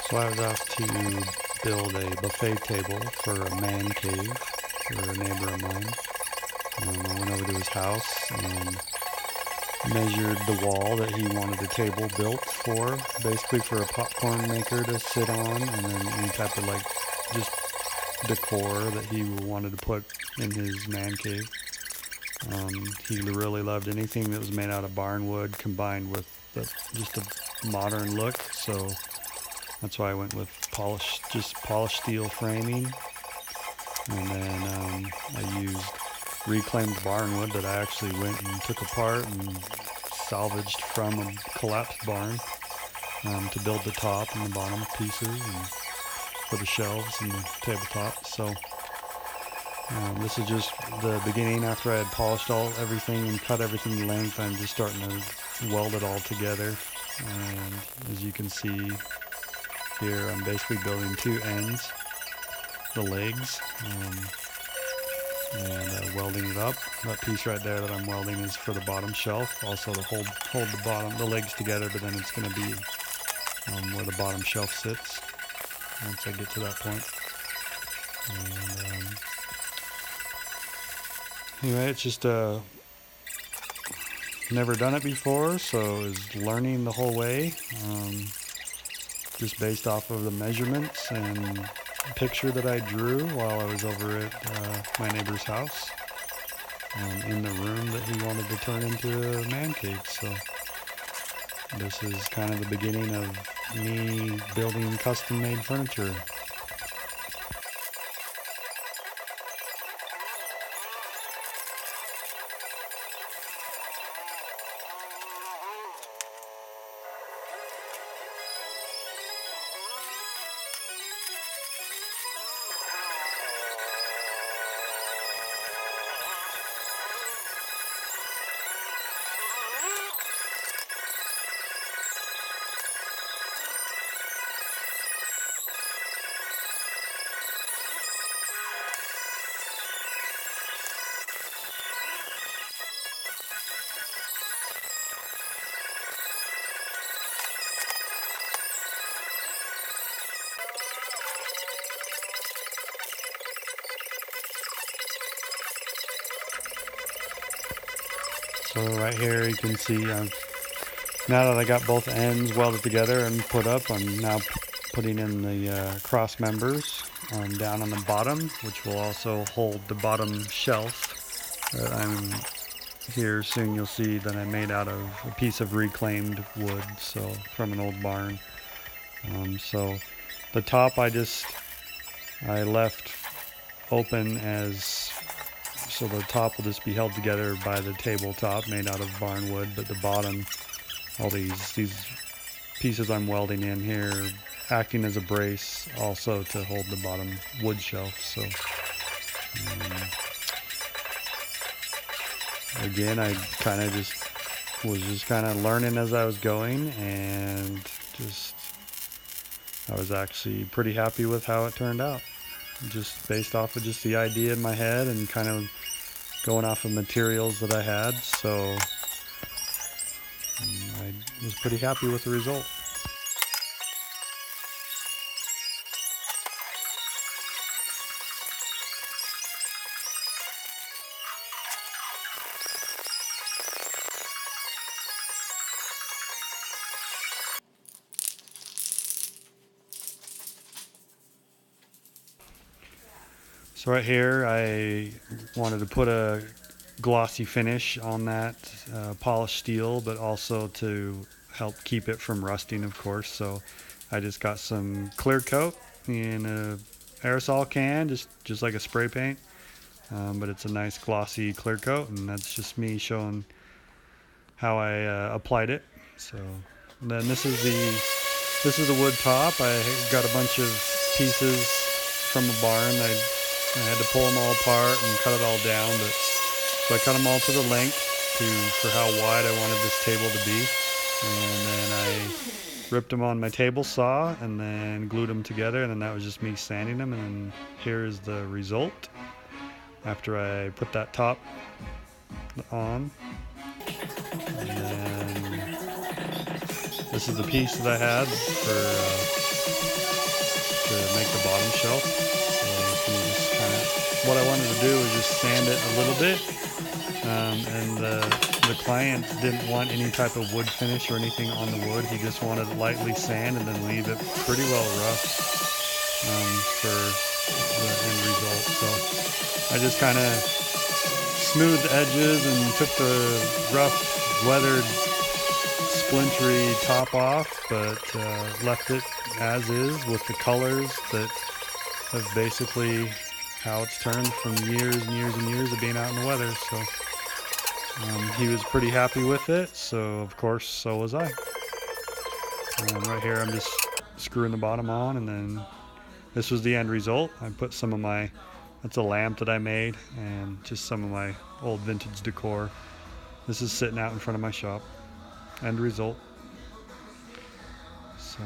So I was asked to build a buffet table for a man cave for a neighbor of mine. I went over to his house and measured the wall that he wanted the table built for, basically for a popcorn maker to sit on, and then any type of like just decor that he wanted to put in his man cave. He really loved anything that was made out of barn wood combined with just a modern look, so that's why I went with just polished steel framing, and then I used reclaimed barn wood that I actually went and took apart and salvaged from a collapsed barn to build the top and the bottom pieces and for the shelves and the tabletop. So this is just the beginning. After I had polished everything and cut everything to length, I'm just starting to weld it all together. And as you can see here, I'm basically building two ends, the legs, and welding it up. That piece right there that I'm welding is for the bottom shelf, also to hold the legs together, but then it's going to be where the bottom shelf sits once I get to that point. And anyway, it's just never done it before, so is learning the whole way, just based off of the measurements and picture that I drew while I was over at my neighbor's house, in the room that he wanted to turn into a man cave. So this is kind of the beginning of me building custom-made furniture. So right here you can see now that I got both ends welded together and put up, I'm now putting in the cross members down on the bottom, which will also hold the bottom shelf that I'm here. Soon you'll see that I made out of a piece of reclaimed wood, so from an old barn. So the top I left open so the top will just be held together by the tabletop made out of barn wood, but the bottom, all these pieces I'm welding in here, acting as a brace also to hold the bottom wood shelf. So again, I kind of was learning as I was going, and I was actually pretty happy with how it turned out, just based off of just the idea in my head and kind of going off of materials that I had. So I was pretty happy with the result. So right here, I wanted to put a glossy finish on that polished steel, but also to help keep it from rusting, of course. So I just got some clear coat in a aerosol can, just like a spray paint, but it's a nice glossy clear coat, and that's just me showing how I applied it. So then this is the wood top. I got a bunch of pieces from the barn. I had to pull them all apart and cut it all down, so I cut them all to the length for how wide I wanted this table to be, and then I ripped them on my table saw and then glued them together, and then that was just me sanding them. And then here's the result after I put that top on. And then this is the piece that I had for to make the bottom shelf. So you just kind of, what I wanted to do was just sand it a little bit, and the client didn't want any type of wood finish or anything on the wood. He just wanted it lightly sand and then leave it pretty well rough for the end result. So I just kind of smoothed the edges and took the rough, weathered, splintery top off, but left it as is with the colors that have basically how it's turned from years and years and years of being out in the weather. So he was pretty happy with it, so of course so was I. Right here I'm just screwing the bottom on, and then this was the end result. I put some of my, that's a lamp that I made, and just some of my old vintage decor. This is sitting out in front of my shop. End result. So